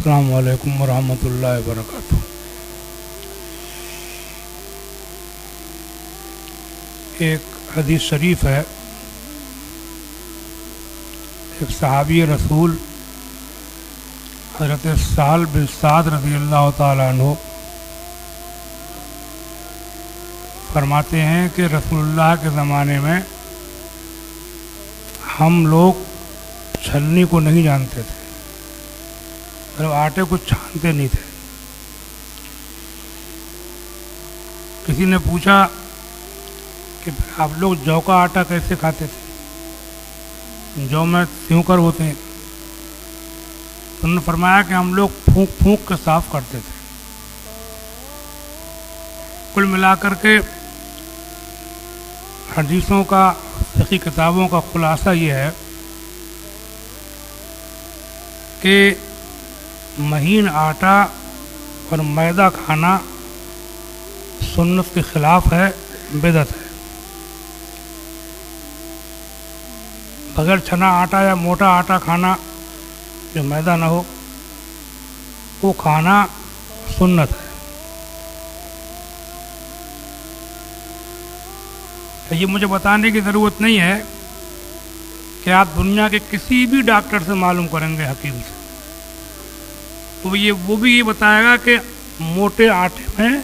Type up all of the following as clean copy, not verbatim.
अस्सलामु अलैकुम वरहमतुल्लाहि वबरकातुहू। एक हदीस शरीफ है, एक सहाबी रसूल हज़रत साल बिन साद रज़ी अल्लाह ताला अन्हु फरमाते हैं कि रसूलुल्लाह के ज़माने में हम लोग छलनी को नहीं जानते थे, मतलब आटे को छानते नहीं थे। किसी ने पूछा कि आप लोग जौ का आटा कैसे खाते थे, जौ में सिंकर होते हैं। उन्होंने फरमाया कि हम लोग फूंक फूंक के साफ करते थे। कुल मिलाकर के हदीसों का, फिक़ही किताबों का खुलासा ये है कि महीन आटा और मैदा खाना सुन्नत के खिलाफ है, बिदअत है। बगैर छना आटा या मोटा आटा खाना जो मैदा ना हो, वो खाना सुन्नत है। तो ये मुझे बताने की ज़रूरत नहीं है कि आप दुनिया के किसी भी डॉक्टर से मालूम करेंगे, हकीम से, तो वो भी ये बताएगा कि मोटे आटे में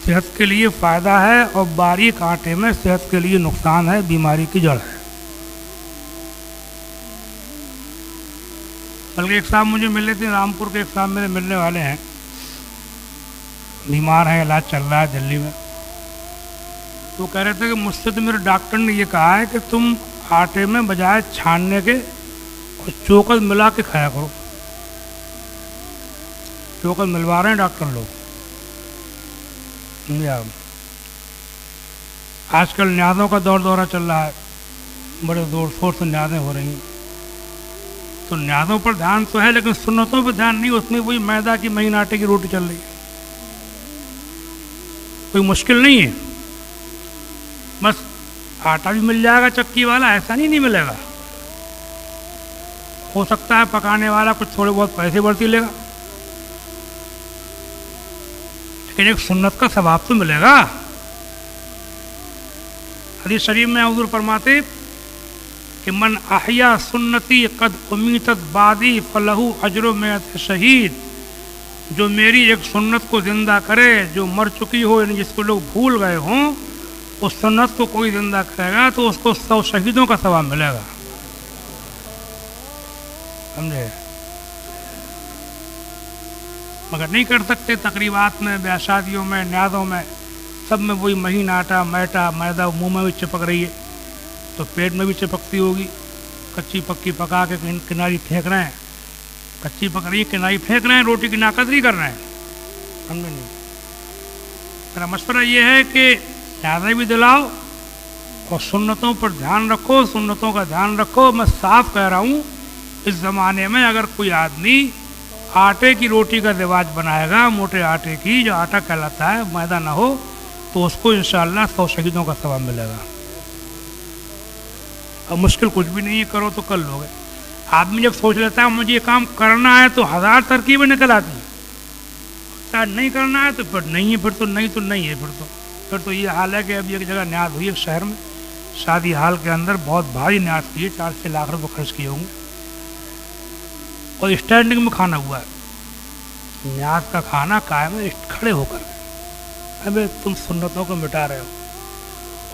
सेहत के लिए फ़ायदा है और बारीक आटे में सेहत के लिए नुकसान है, बीमारी की जड़ है। बल्कि एक साहब मुझे मिले थे, रामपुर के एक साहब मेरे मिलने वाले हैं, बीमार हैं, इलाज चल रहा है दिल्ली में। तो कह रहे थे कि मुझसे तो मेरे डॉक्टर ने ये कहा है कि तुम आटे में बजाय छानने के और चोकर मिला के खाया करो। चोकर मिलवा रहे हैं डॉक्टर लोग। आजकल न्याज़ों का दौरा चल रहा है, बड़े जोर शोर से न्याज़ें हो रही हैं। तो न्याज़ों पर ध्यान तो है, लेकिन सुन्नतों पर ध्यान नहीं। उसमें वही मैदा की महीन आटे की रोटी चल रही है। कोई मुश्किल नहीं है, बस आटा भी मिल जाएगा चक्की वाला, ऐसा नहीं मिलेगा। हो सकता है पकाने वाला कुछ थोड़े बहुत पैसे बढ़ती लेगा, लेकिन एक सुन्नत का सवाब तो मिलेगा। हदीस शरीफ में हुज़ूर फरमाते कि मन अहया सुन्नती कद उमीतत बादी फलहू अजरो में शहीद। जो मेरी एक सुन्नत को जिंदा करे, जो मर चुकी हो, यानी जिसको लोग भूल गए हों, उस सुन्नत को कोई जिंदा करेगा तो उसको 100 शहीदों का सवाब मिलेगा। समझे? मगर नहीं कर सकते तकरीबात में, ब्याह शादियों में, न्याज़ों में, सब में वही महीन आटा, मैदा मुंह में भी चिपक रही है, तो पेट में भी चिपकती होगी। कच्ची पक्की पका के किनारी फेंक रहे हैं, कच्ची पक रही है, किनारी फेंक रहे हैं, रोटी की नाकदरी कर रहे हैं। समझे नहीं? मेरा मशवरा ये है कि न्याज़ें भी दिलाओ और सुन्नतों पर ध्यान रखो, सुन्नतों का ध्यान रखो। मैं साफ कह रहा हूँ, इस ज़माने में अगर कोई आदमी आटे की रोटी का रिवाज बनाएगा, मोटे आटे की, जो आटा कहलाता है, मैदा ना हो, तो उसको इंशाअल्लाह 100 शहीदों का सवाब मिलेगा। अब मुश्किल कुछ भी नहीं है, करो तो कर लोगे। आदमी जब सोच लेता है मुझे ये काम करना है, तो 1000 तरकीबें निकल आती हैं। नहीं करना है तो फिर नहीं है, फिर तो नहीं है। फिर तो ये हाल है कि अभी एक जगह न्याज़ हुई है शहर में, शादी हाल के अंदर बहुत भारी न्याज़ की है, 4-6 लाख रुपये खर्च किए होंगे, और स्टैंडिंग में खाना हुआ है। न्याज़ का खाना कायम है, खड़े होकर। अबे तुम सुन्नतों को मिटा रहे हो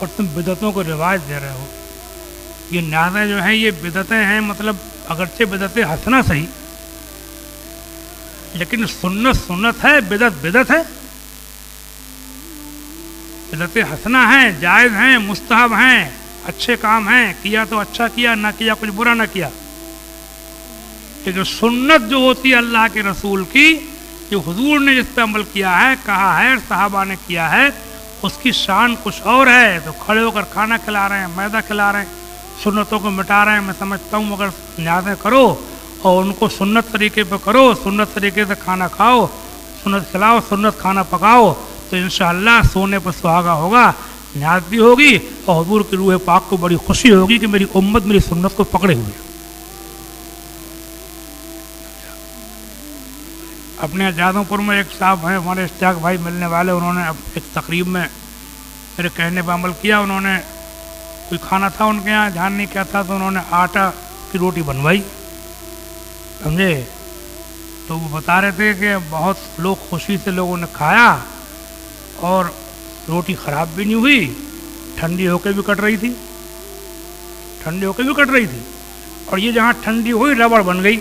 और तुम बिदअतों को रिवाज दे रहे हो। ये न्याज़ें जो हैं, ये बिदअतें हैं, मतलब अगरचे बिदअतें हंसना सही, लेकिन सुन्नत है, बिदअत है। बिदअतें हंसना है, जायज़ हैं, मुस्तहब हैं, अच्छे काम हैं, किया तो अच्छा किया, ना किया कुछ बुरा ना किया। लेकिन सुन्नत जो होती है अल्लाह के रसूल की, जो हुजूर ने जिस पर अमल किया है, कहा है, सहाबा ने किया है, उसकी शान कुछ और है। तो खड़े होकर खाना खिला रहे हैं, मैदा खिला रहे हैं, सुन्नतों को मिटा रहे हैं। मैं समझता हूँ अगर न्याज़ें करो और उनको सुन्नत तरीके पर करो, सुन्नत तरीके से खाना खाओ, सुन्नत खिलाओ, सुन्नत खाना पकाओ, तो इंशाअल्लाह सोने पर सुहागा होगा, न्याज़ भी होगी और हुजूर की रूह पाक को बड़ी खुशी होगी कि मेरी उम्मत मेरी सुन्नत को पकड़े हुए। अपने जादवपुर में एक साहब हैं हमारे इश्तियाक भाई मिलने वाले, उन्होंने एक तकरीब में मेरे कहने पर अमल किया। उन्होंने कोई खाना था उनके यहाँ, ध्यान नहीं क्या था, तो उन्होंने आटा की रोटी बनवाई, समझे। तो वो बता रहे थे कि बहुत लोग खुशी से लोगों ने खाया और रोटी ख़राब भी नहीं हुई, ठंडी होकर भी कट रही थी, ठंडी होकर भी कट रही थी। और ये जहाँ ठंडी हुई रबड़ बन गई,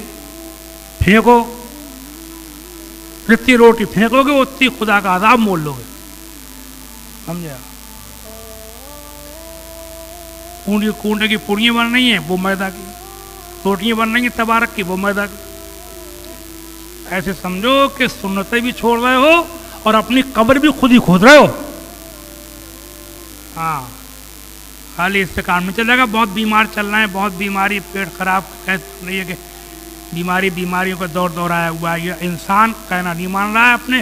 फेंको, जितनी रोटी फेंकोगे उतनी खुदा का अज़ाब मोल लोगे, समझे। कूंडे की पूड़ियाँ बन रही हैं वो मैदा की, रोटियाँ बन रही हैं तबारक की वो मैदा की। ऐसे समझो कि सुन्नतें भी छोड़ रहे हो और अपनी कब्र भी खुद ही खोद रहे हो। हाँ, खाली इससे काम नहीं चलेगा। बहुत बीमार चल रहे हैं, बहुत बीमारी, पेट खराब कहते नहीं है कि बीमारियों का दौर दौराया हुआ है। ये इंसान कहना नहीं मान रहा है अपने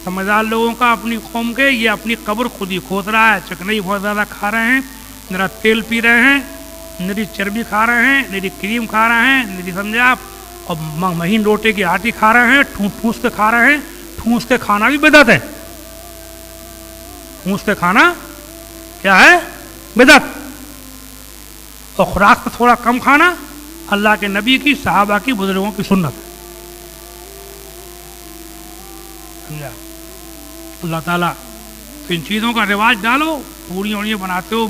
समझदार लोगों का, अपनी कौम के। ये अपनी कब्र खुद ही खोद रहा है। चिकनाई बहुत ज़्यादा खा रहे हैं, निरा तेल पी रहे हैं, निरी चर्बी खा रहे हैं, निरी क्रीम खा रहे हैं, निरी समझे आप, और महीन रोटी की आटी खा रहे हैं, ठूस के खा रहे हैं। ठूस के खाना भी बिदअत है। ठूस के खाना क्या है? बिदअत। और खुराक से थोड़ा कम खाना अल्लाह के नबी की, सहाबा की, बुजुर्गों की सुन्नत। समझा। अल्लाह ताला तो इन चीज़ों का रिवाज डालो। पूड़ी वूड़ियाँ बनाते हो,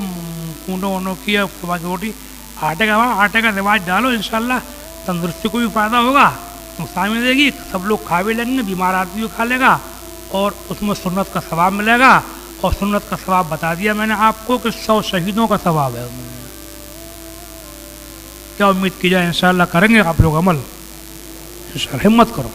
कूंडों वूंडों की रोटी, आटे का रिवाज डालो। इंशाल्लाह तंदुरुस्ती को भी फ़ायदा होगा, नुकसान भी देगी, सब लोग खा भी लेंगे, बीमार आदमी भी खा लेगा और उसमें सुन्नत का सवाब मिलेगा। और सुन्नत का सवाब बता दिया मैंने आपको कि 100 शहीदों का सवाब है। क्या उम्मीद की जाए, इंशाल्लाह करेंगे आप लोग अमल, इंशाल्लाह हिम्मत करो।